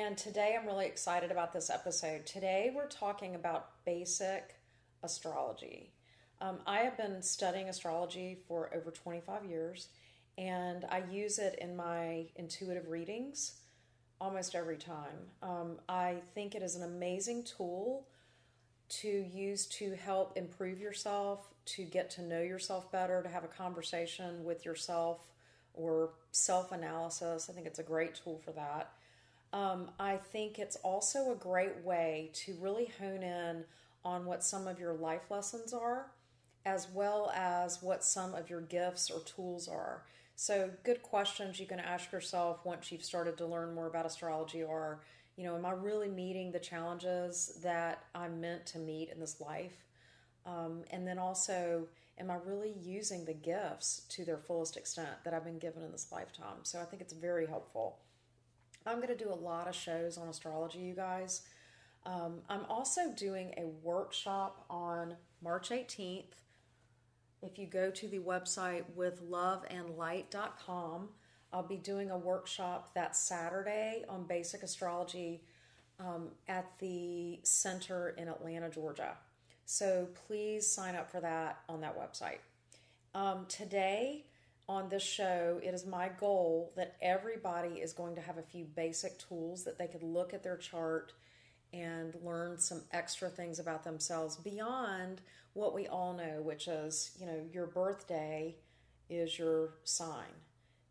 And today I'm really excited about this episode. Today we're talking about basic astrology. I have been studying astrology for over 25 years, and I use it in my intuitive readings almost every time. I think it is an amazing tool to use to help improve yourself, to get to know yourself better, to have a conversation with yourself or self-analysis. I think it's a great tool for that. I think it's also a great way to really hone in on what some of your life lessons are, as well as what some of your gifts or tools are. So good questions you can ask yourself once you've started to learn more about astrology are, am I really meeting the challenges that I'm meant to meet in this life? And then also, am I really using the gifts to their fullest extent that I've been given in this lifetime? So I think it's very helpful. I'm going to do a lot of shows on astrology, you guys. I'm also doing a workshop on March 18th. If you go to the website withloveandlight.com, I'll be doing a workshop that Saturday on basic astrology at the center in Atlanta, Georgia. So please sign up for that on that website. Today on this show, it is my goal that everybody is going to have a few basic tools that they could look at their chart and learn some extra things about themselves beyond what we all know, which is, your birthday is your sign.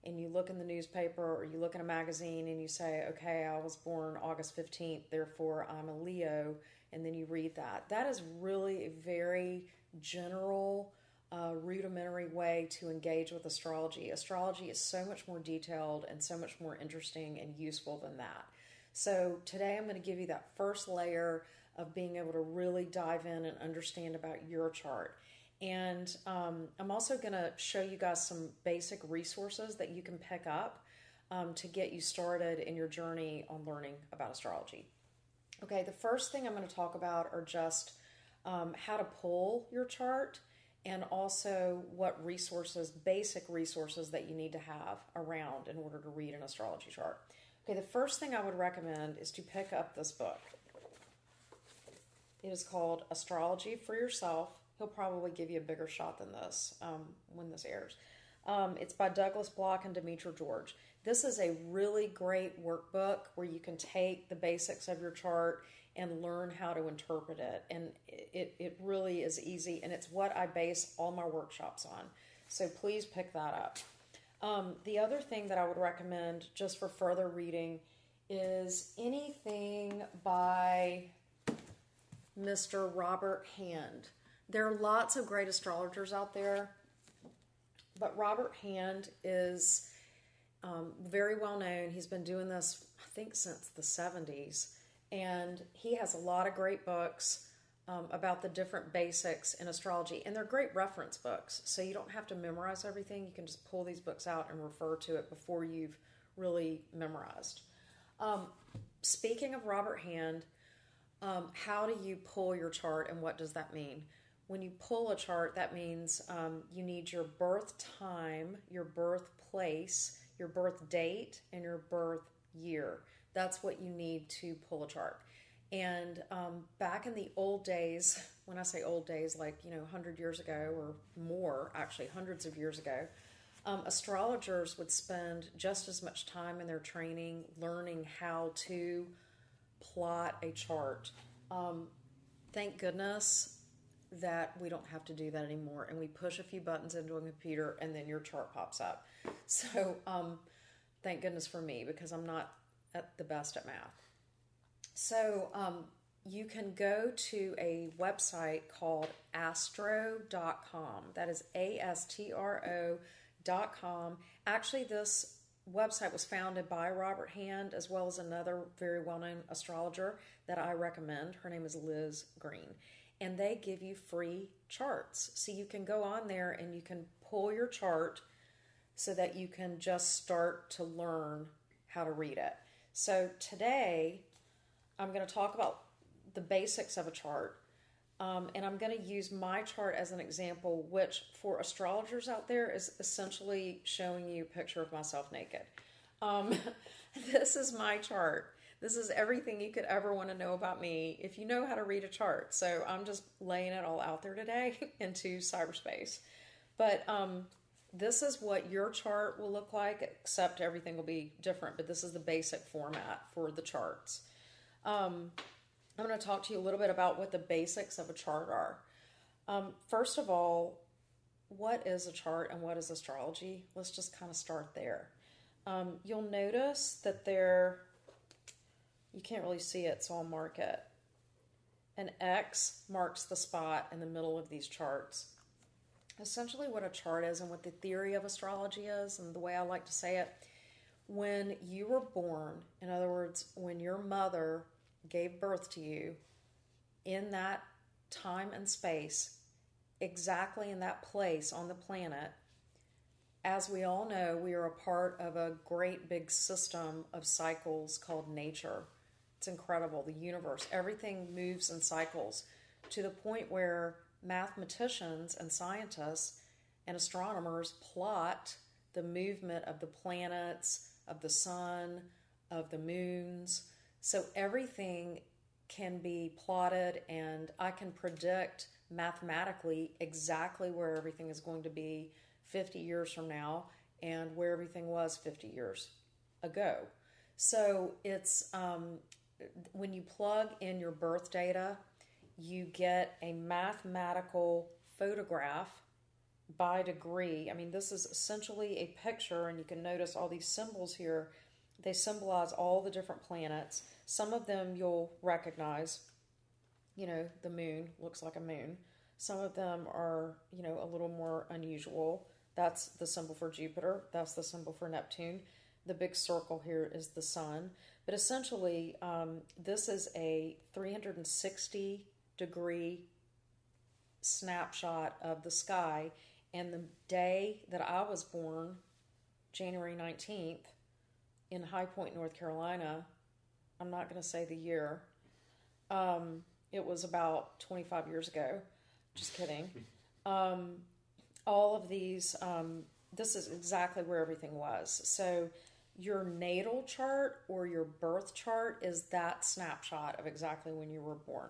And you look in the newspaper or you look in a magazine and you say, okay, I was born August 15th, therefore I'm a Leo, and then you read that. That is really a very general, rudimentary way to engage with astrology. Astrology is so much more detailed and so much more interesting and useful than that. So today I'm going to give you that first layer of being able to really dive in and understand about your chart. And I'm also going to show you guys some basic resources that you can pick up to get you started in your journey on learning about astrology. Okay, the first thing I'm going to talk about are just how to pull your chart and also what resources, basic resources that you need to have around in order to read an astrology chart. Okay, the first thing I would recommend is to pick up this book. It is called Astrology for Yourself. He'll probably give you a bigger shot than this when this airs. It's by Douglas Block and Demetra George. This is a really great workbook where you can take the basics of your chart and learn how to interpret it. And it really is easy, and it's what I base all my workshops on. So please pick that up. The other thing that I would recommend just for further reading is anything by Mr. Robert Hand. There are lots of great astrologers out there, but Robert Hand is very well known. He's been doing this, I think, since the 70s, and he has a lot of great books about the different basics in astrology, and they're great reference books, so you don't have to memorize everything. You can just pull these books out and refer to it before you've really memorized. Speaking of Robert Hand, how do you pull your chart, and what does that mean? When you pull a chart, that means you need your birth time, your birth place, your birth date, and your birth year. That's what you need to pull a chart. And back in the old days, when I say old days, like 100 years ago or more, actually hundreds of years ago, astrologers would spend just as much time in their training learning how to plot a chart. Thank goodness that we don't have to do that anymore, and we push a few buttons into a computer and then your chart pops up. So thank goodness for me, because I'm not at the best at math. So you can go to a website called astro.com. That is ASTRO.com. Actually, this website was founded by Robert Hand, as well as another very well-known astrologer that I recommend. Her name is Liz Green. And they give you free charts. So you can go on there and you can pull your chart so that you can just start to learn how to read it. So today, I'm going to talk about the basics of a chart. And I'm going to use my chart as an example, which for astrologers out there is essentially showing you a picture of myself naked. This is my chart. This is everything you could ever want to know about me if you know how to read a chart. So I'm just laying it all out there today into cyberspace. But this is what your chart will look like, except everything will be different. But this is the basic format for the charts. I'm going to talk to you a little bit about what the basics of a chart are. First of all, what is a chart and what is astrology? Let's just kind of start there. You'll notice that you can't really see it, so I'll mark it. An X marks the spot in the middle of these charts. Essentially what a chart is and what the theory of astrology is, and the way I like to say it, when you were born, in other words, when your mother gave birth to you, in that time and space, exactly in that place on the planet, as we all know, we are a part of a great big system of cycles called nature. It's incredible, the universe. Everything moves in cycles to the point where mathematicians and scientists and astronomers plot the movement of the planets, of the sun, of the moons. So everything can be plotted, and I can predict mathematically exactly where everything is going to be 50 years from now and where everything was 50 years ago. So it's when you plug in your birth data, you get a mathematical photograph by degree. I mean, this is essentially a picture, and you can notice all these symbols here. They symbolize all the different planets. Some of them you'll recognize. You know, the moon looks like a moon. Some of them are, you know, a little more unusual. That's the symbol for Jupiter. That's the symbol for Neptune. The big circle here is the sun. But essentially, this is a 360-degree snapshot of the sky. And the day that I was born, January 19th, in High Point, North Carolina, I'm not going to say the year. It was about 25 years ago. Just kidding. All of these, this is exactly where everything was. So your natal chart or your birth chart is that snapshot of exactly when you were born.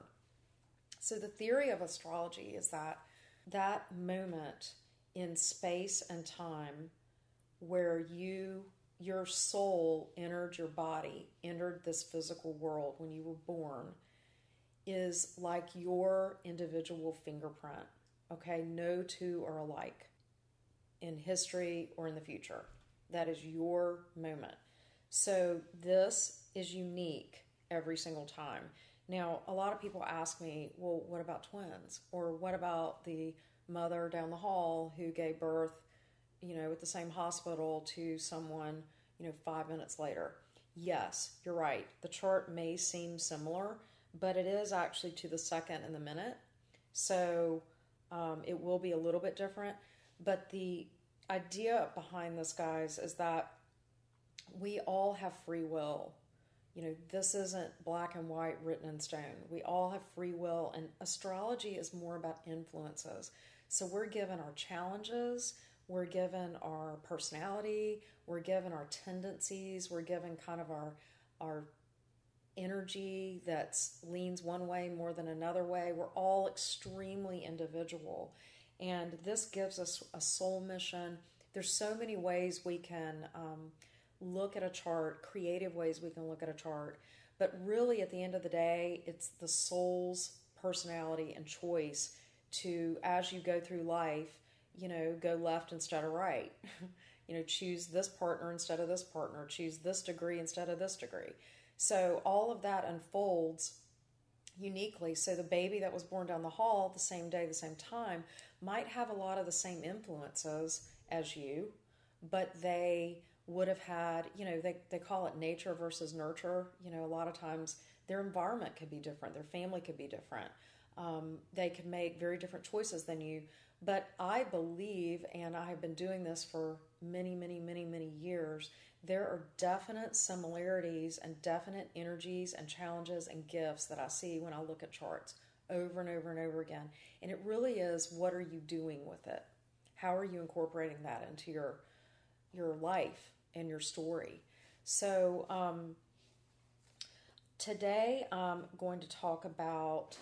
So the theory of astrology is that moment in space and time where your soul entered your body, entered this physical world when you were born, is like your individual fingerprint. Okay, no two are alike in history or in the future. That is your moment. So this is unique every single time. Now, a lot of people ask me, well, what about twins? Or what about the mother down the hall who gave birth, you know, at the same hospital to someone, you know, 5 minutes later? Yes, you're right. The chart may seem similar, but it is actually to the second and the minute. So it will be a little bit different. But the idea behind this, guys, is that we all have free will. You know, this isn't black and white written in stone. We all have free will, and astrology is more about influences. So we're given our challenges, we're given our personality, we're given our tendencies, we're given kind of our energy that leans one way more than another way. We're all extremely individual, and this gives us a soul mission. There's so many ways we can look at a chart, creative ways we can look at a chart, but really at the end of the day, it's the soul's personality and choice to, as you go through life, you know, go left instead of right. You know, choose this partner instead of this partner, choose this degree instead of this degree. So all of that unfolds uniquely. So the baby that was born down the hall the same day, the same time, might have a lot of the same influences as you, but they would have had, you know, they call it nature versus nurture. You know, a lot of times their environment could be different. Their family could be different. They could make very different choices than you. But I believe, and I have been doing this for many, many, many, many years, there are definite similarities and definite energies and challenges and gifts that I see when I look at charts over and over and over again. And it really is, what are you doing with it? How are you incorporating that into your life and your story? So Today I'm going to talk about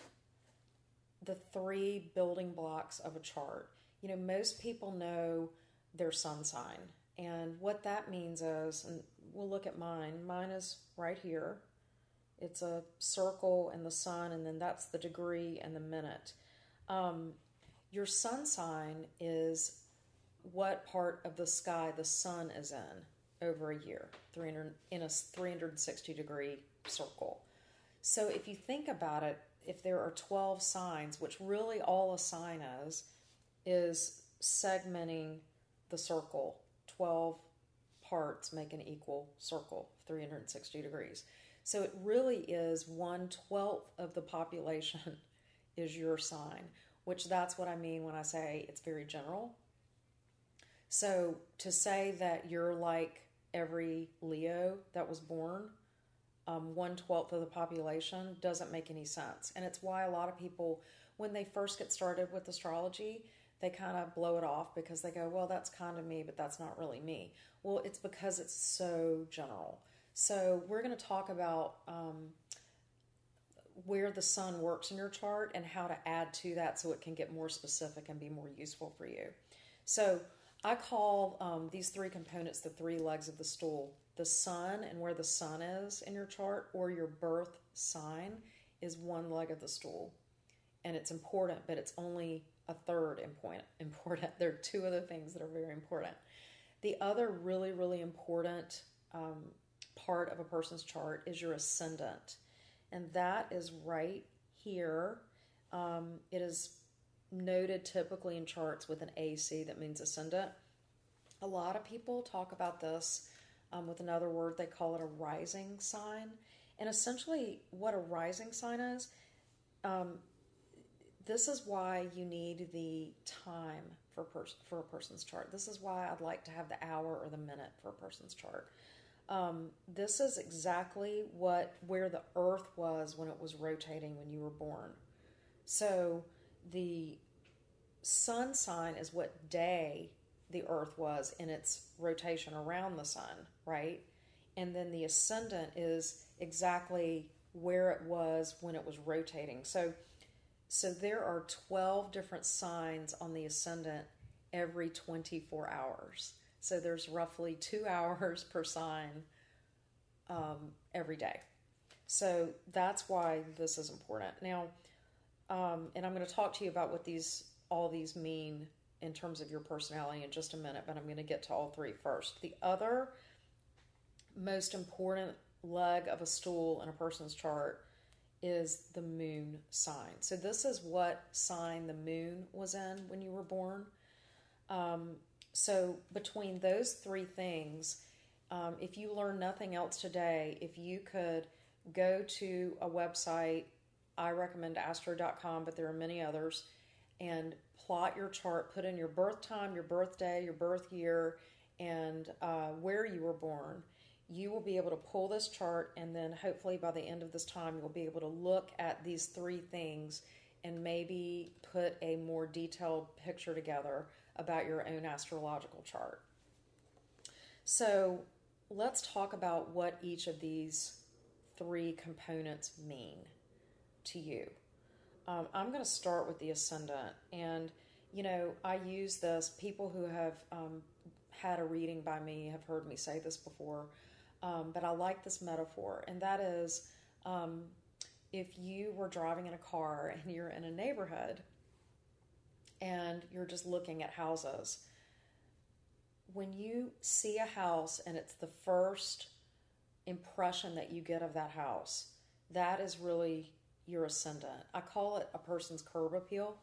the 3 building blocks of a chart. You know, most people know their sun sign. And what that means is, and we'll look at mine. Mine is right here. It's a circle and the sun, and then that's the degree and the minute. Your sun sign is what part of the sky the sun is in over a year, in a 360 degree circle. So if you think about it, if there are 12 signs, which really all a sign is segmenting the circle. 12 parts make an equal circle, 360 degrees. So it really is 1/12 of the population is your sign, which that's what I mean when I say it's very general. So to say that you're like every Leo that was born, 1/12 of the population doesn't make any sense. And it's why a lot of people, when they first get started with astrology, they kind of blow it off because they go, well, that's kind of me, but that's not really me. Well, it's because it's so general. So we're going to talk about where the sun works in your chart and how to add to that so it can get more specific and be more useful for you. So I call these 3 components the 3 legs of the stool. The sun and where the sun is in your chart, or your birth sign, is 1 leg of the stool. And it's important, but it's only a third important. There are 2 other things that are very important. The other really, really important part of a person's chart is your ascendant. And that is right here. It is noted typically in charts with an AC that means ascendant. A lot of people talk about this with another word. They call it a rising sign. And essentially what a rising sign is, this is why you need the time for a person's chart. This is why I'd like to have the hour or the minute for a person's chart. This is exactly where the Earth was when it was rotating when you were born. So the sun sign is what day the Earth was in its rotation around the sun, right? And then the ascendant is exactly where it was when it was rotating. So there are 12 different signs on the ascendant every 24 hours. So there's roughly 2 hours per sign every day. So that's why this is important. Now, and I'm going to talk to you about what all these mean in terms of your personality in just a minute, but I'm going to get to all 3 first. The other most important leg of a stool in a person's chart is the moon sign. So this is what sign the moon was in when you were born. So between those 3 things, if you learn nothing else today, if you could go to a website, I recommend astro.com, but there are many others, and plot your chart, put in your birth time, your birthday, your birth year, and where you were born, you will be able to pull this chart, and then hopefully by the end of this time, you'll be able to look at these 3 things and maybe put a more detailed picture together about your own astrological chart. So let's talk about what each of these 3 components mean to you. I'm going to start with the ascendant. And, you know, I use this. People who have had a reading by me have heard me say this before. But I like this metaphor. And that is, if you were driving in a car and you're in a neighborhood and you're just looking at houses, when you see a house and it's the first impression that you get of that house, that is really your ascendant. I call it a person's curb appeal.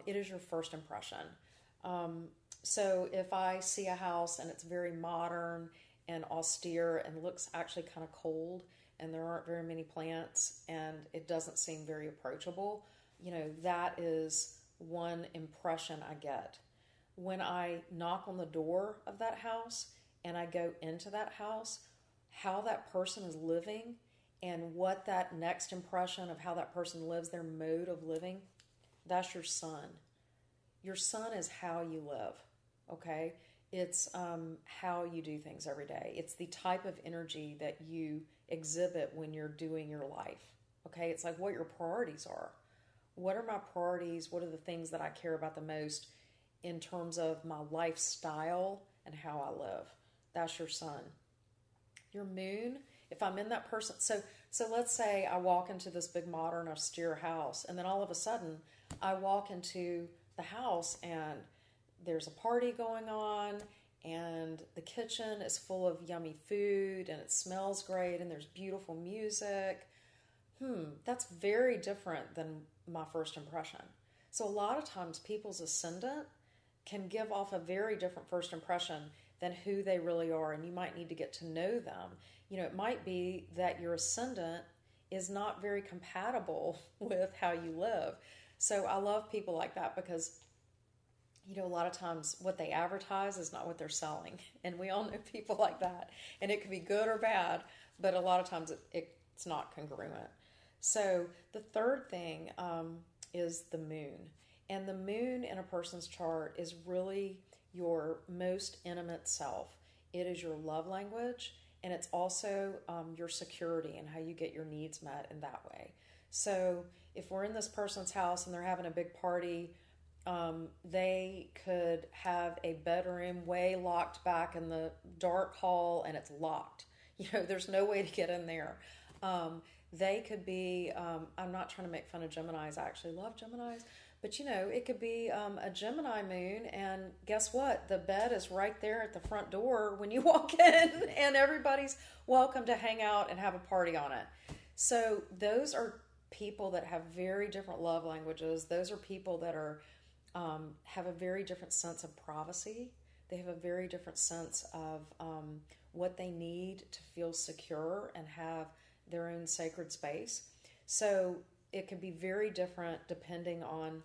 It is your first impression. So if I see a house and it's very modern and austere and looks actually kind of cold and there aren't very many plants and it doesn't seem very approachable, you know, that is one impression I get. When I knock on the door of that house and I go into that house, how that person is living and what that next impression of how that person lives, their mode of living, that's your sun. Your sun is how you live, okay? It's how you do things every day. It's the type of energy that you exhibit when you're doing your life. Okay, it's like what your priorities are. What are my priorities? What are the things that I care about the most in terms of my lifestyle and how I live? That's your sun. Your moon, if I'm in that person, so let's say I walk into this big modern austere house, and then all of a sudden I walk into the house and there's a party going on, and the kitchen is full of yummy food, and it smells great, and there's beautiful music. That's very different than my first impression. So a lot of times people's ascendant can give off a very different first impression than who they really are, and you might need to get to know them. You know, it might be that your ascendant is not very compatible with how you live. So I love people like that because, you know, a lot of times what they advertise is not what they're selling. And we all know people like that. And it could be good or bad, but a lot of times it's not congruent. So the third thing is the moon. And the moon in a person's chart is really your most intimate self. It is your love language, and it's also your security and how you get your needs met in that way. So if we're in this person's house and they're having a big party, they could have a bedroom way locked back in the dark hall, and it's locked. You know, there's no way to get in there. They could be, I'm not trying to make fun of Geminis. I actually love Geminis. But, you know, it could be a Gemini moon, and guess what? The bed is right there at the front door when you walk in, and everybody's welcome to hang out and have a party on it. So those are people that have very different love languages. Those are people that are have a very different sense of privacy. They have a very different sense of what they need to feel secure and have their own sacred space. So it can be very different depending on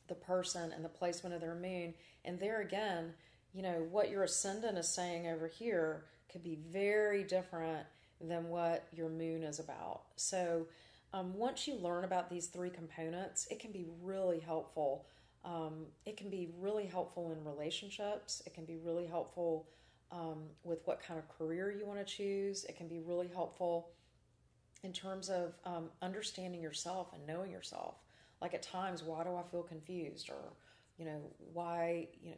the person and the placement of their moon. And there again, you know, what your ascendant is saying over here could be very different than what your moon is about. So once you learn about these three components, it can be really helpful. It can be really helpful in relationships. It can be really helpful with what kind of career you want to choose. It can be really helpful in terms of understanding yourself and knowing yourself. Like at times, why do I feel confused? Or, you know, why, you know,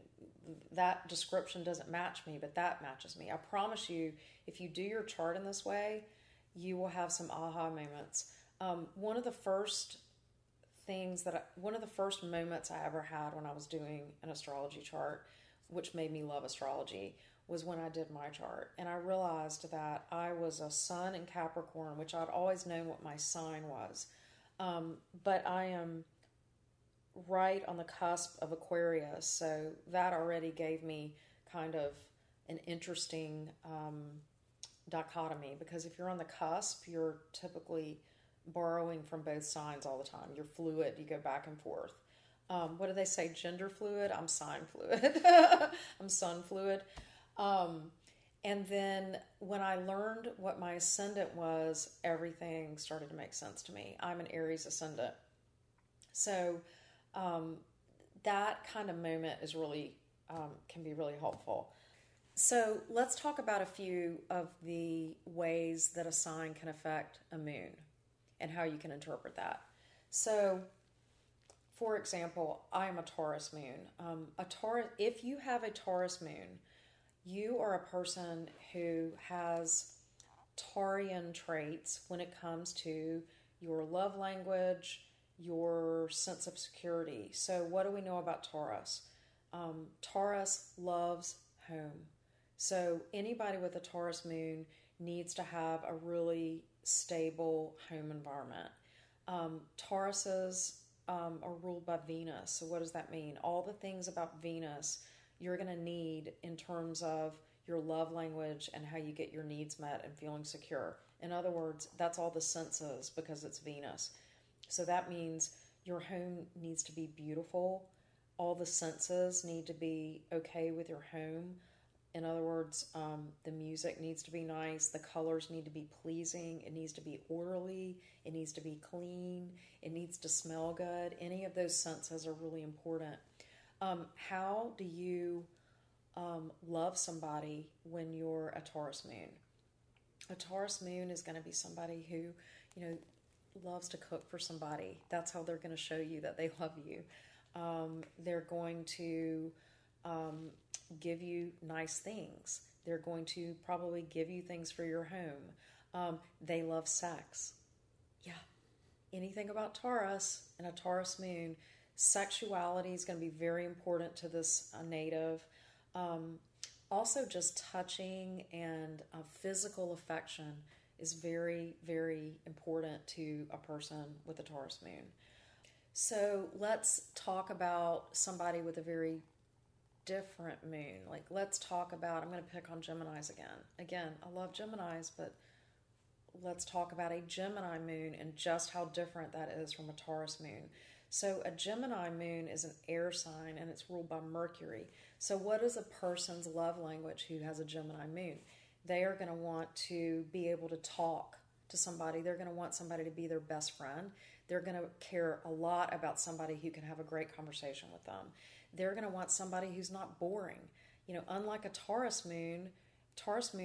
that description doesn't match me, but that matches me. I promise you, if you do your chart in this way, you will have some aha moments. One of the first moments I ever had when I was doing an astrology chart, which made me love astrology, was when I did my chart. And I realized that I was a sun in Capricorn, which I'd always known what my sign was. But I am right on the cusp of Aquarius, so that already gave me kind of an interesting dichotomy, because if you're on the cusp, you're typically borrowing from both signs all the time. You're fluid, you go back and forth. What do they say? Gender fluid? I'm sign fluid. I'm sun fluid. And then when I learned what my ascendant was, everything started to make sense to me. I'm an Aries ascendant. So that kind of moment is really, can be really helpful. So let's talk about a few of the ways that a sign can affect a moon and how you can interpret that. So, for example, I am a Taurus moon. If you have a Taurus moon, you are a person who has Taurian traits when it comes to your love language, your sense of security. So what do we know about Taurus? Taurus loves home. So anybody with a Taurus moon needs to have a really stable home environment. Tauruses are ruled by Venus. So what does that mean? All the things about Venus you're going to need in terms of your love language and how you get your needs met and feeling secure. In other words, that's all the senses because it's Venus. So that means your home needs to be beautiful. All the senses need to be okay with your home. In other words, the music needs to be nice. The colors need to be pleasing. It needs to be orderly. It needs to be clean. It needs to smell good. Any of those senses are really important. How do you love somebody when you're a Taurus moon. A Taurus moon is going to be somebody who, loves to cook for somebody. That's how they're going to show you that they love you. They're going to give you nice things. They're going to probably give you things for your home. They love sex. Yeah. Anything about Taurus and a Taurus moon, sexuality is going to be very important to this native. Also, just touching and physical affection is very, very important to a person with a Taurus moon. So let's talk about somebody with a very different moon. Like, let's talk about, I'm going to pick on Geminis again. Again, I love Geminis, but let's talk about a Gemini moon and just how different that is from a Taurus moon. So a Gemini moon is an air sign and it's ruled by Mercury. So what is a person's love language who has a Gemini moon? They are going to want to be able to talk to somebody. They're going to want somebody to be their best friend. They're going to care a lot about somebody who can have a great conversation with them. They're going to want somebody who's not boring. Unlike a Taurus moon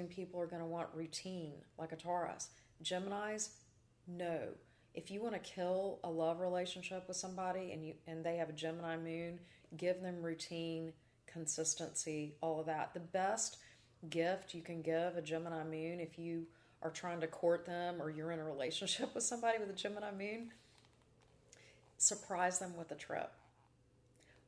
people are going to want routine like a Taurus. Geminis, no. If you want to kill a love relationship with somebody and they have a Gemini moon, give them routine, consistency, all of that. The best gift you can give a Gemini moon if you are trying to court them or you're in a relationship with somebody with a Gemini moon, surprise them with a trip.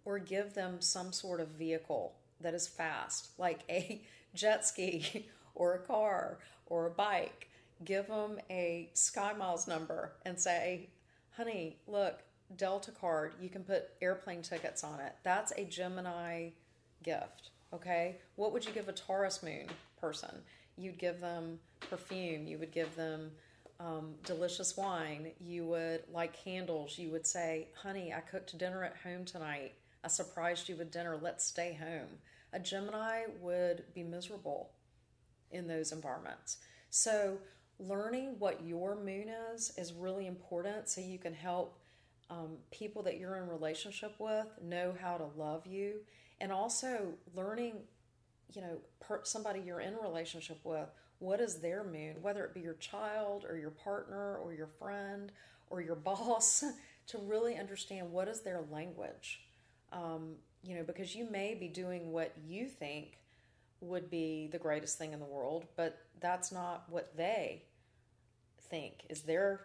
Or give them some sort of vehicle that is fast, like a jet ski or a car or a bike. Give them a Sky Miles number and say, honey, look, Delta card, you can put airplane tickets on it. That's a Gemini gift, okay? What would you give a Taurus moon person? You'd give them perfume. You would give them delicious wine. You would like candles. You would say, honey, I cooked dinner at home tonight. I surprised you with dinner. Let's stay home. A Gemini would be miserable in those environments. So learning what your moon is really important so you can help people that you're in relationship with know how to love you. And also learning, somebody you're in a relationship with, what is their moon, whether it be your child or your partner or your friend or your boss, to really understand what is their language. Because you may be doing what you think would be the greatest thing in the world, but that's not what they think is their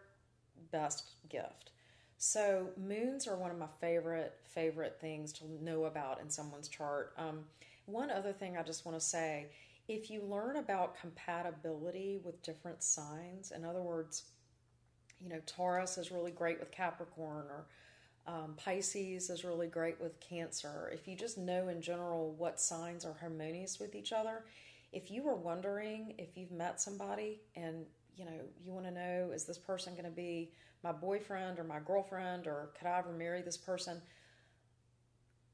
best gift. So moons are one of my favorite things to know about in someone's chart. One other thing I just want to say, if you learn about compatibility with different signs, in other words, Taurus is really great with Capricorn, or Pisces is really great with Cancer. If you just know in general what signs are harmonious with each other, if you were wondering if you've met somebody and you want to know, is this person going to be my boyfriend or my girlfriend, or could I ever marry this person?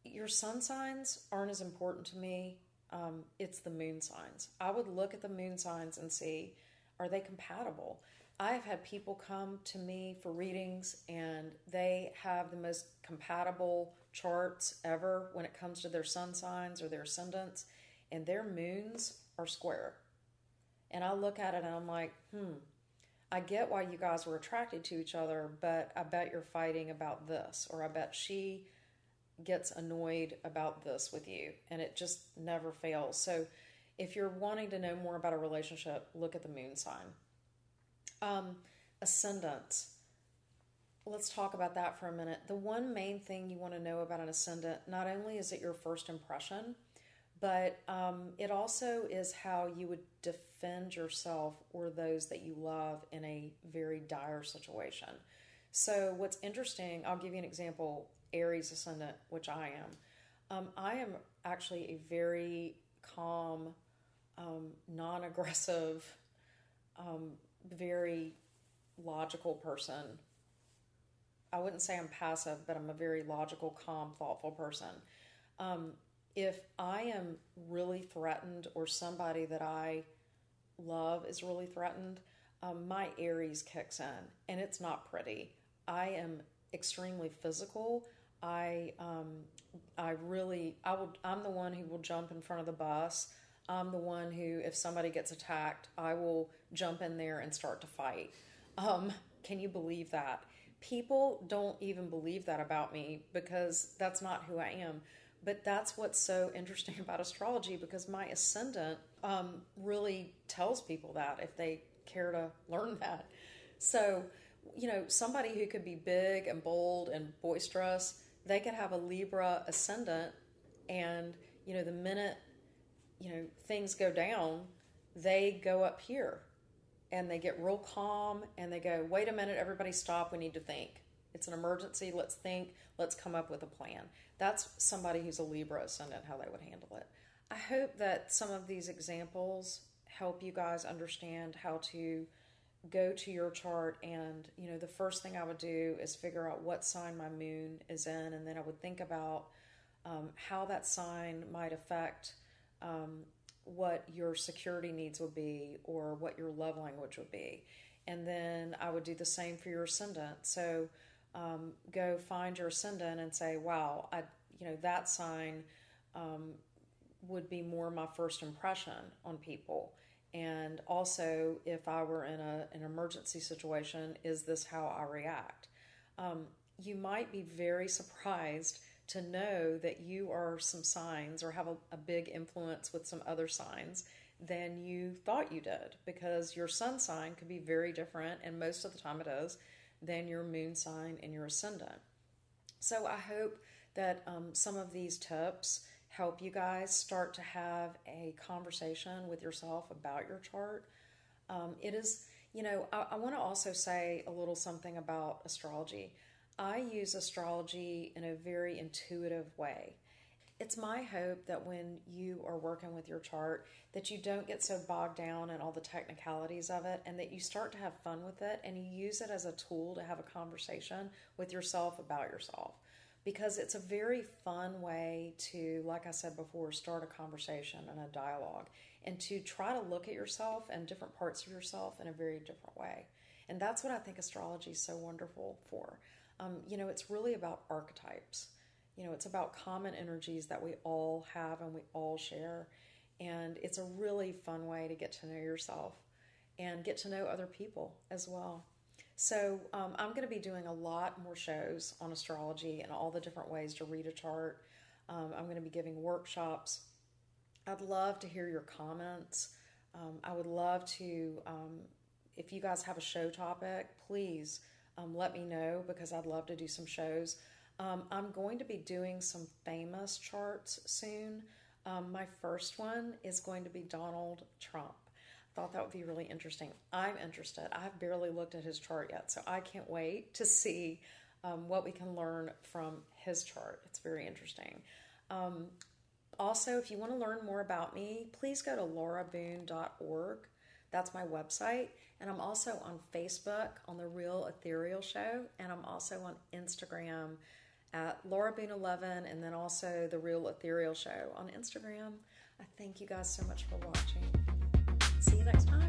Your sun signs aren't as important to me. It's the moon signs. I would look at the moon signs and see, are they compatible? I have had people come to me for readings and they have the most compatible charts ever when it comes to their sun signs or their ascendants, and their moons are square. And I look at it and I'm like, I get why you guys were attracted to each other, but I bet you're fighting about this, or I bet she gets annoyed about this with you, and it just never fails. So if you're wanting to know more about a relationship, look at the moon sign. Ascendants. Let's talk about that for a minute. The one main thing you want to know about an ascendant, not only is it your first impression, but it also is how you would defend yourself or those that you love in a very dire situation. So what's interesting, I'll give you an example, Aries ascendant, which I am. I am actually a very calm, non-aggressive, very logical person. I wouldn't say I'm passive, but I'm a very logical, calm, thoughtful person. If I am really threatened, or somebody that I love is really threatened, my Aries kicks in, and it's not pretty. I am extremely physical. I I'm the one who will jump in front of the bus. I'm the one who, if somebody gets attacked, I will jump in there and start to fight. Can you believe that? People don't even believe that about me because that's not who I am. But that's what's so interesting about astrology, because my ascendant really tells people that if they care to learn that. So, somebody who could be big and bold and boisterous, they could have a Libra ascendant, and, the minute, things go down, they go up here and they get real calm and they go, wait a minute, everybody stop, we need to think. It's an emergency, let's think, let's come up with a plan. That's somebody who's a Libra ascendant, how they would handle it. I hope that some of these examples help you guys understand how to go to your chart, and the first thing I would do is figure out what sign my moon is in, and then I would think about how that sign might affect what your security needs would be or what your love language would be. And then I would do the same for your ascendant. So go find your ascendant and say, wow, that sign would be more my first impression on people. And also, if I were in an emergency situation, is this how I react? You might be very surprised to know that you are some signs or have a big influence with some other signs than you thought you did, because your sun sign could be very different, and most of the time it is, than your moon sign and your ascendant. So I hope that some of these tips help you guys start to have a conversation with yourself about your chart. It is, I want to also say a little something about astrology. I use astrology in a very intuitive way. It's my hope that when you are working with your chart, that you don't get so bogged down in all the technicalities of it, and that you start to have fun with it and you use it as a tool to have a conversation with yourself about yourself. Because it's a very fun way to, like I said before, start a conversation and a dialogue, and to try to look at yourself and different parts of yourself in a very different way. And that's what I think astrology is so wonderful for. It's really about archetypes. It's about common energies that we all have and we all share. And it's a really fun way to get to know yourself and get to know other people as well. So I'm going to be doing a lot more shows on astrology and all the different ways to read a chart. I'm going to be giving workshops. I'd love to hear your comments. I would love to, if you guys have a show topic, please let me know, because I'd love to do some shows. I'm going to be doing some famous charts soon. My first one is going to be Donald Trump. Thought that would be really interesting. I'm interested. I've barely looked at his chart yet, so I can't wait to see what we can learn from his chart. It's very interesting. Also, if you want to learn more about me, please go to lauraboone.org. That's my website. And I'm also on Facebook on The Real Ethereal Show. And I'm also on Instagram at LauraBoone11, and then also The Real Ethereal Show on Instagram. I thank you guys so much for watching. See you next time.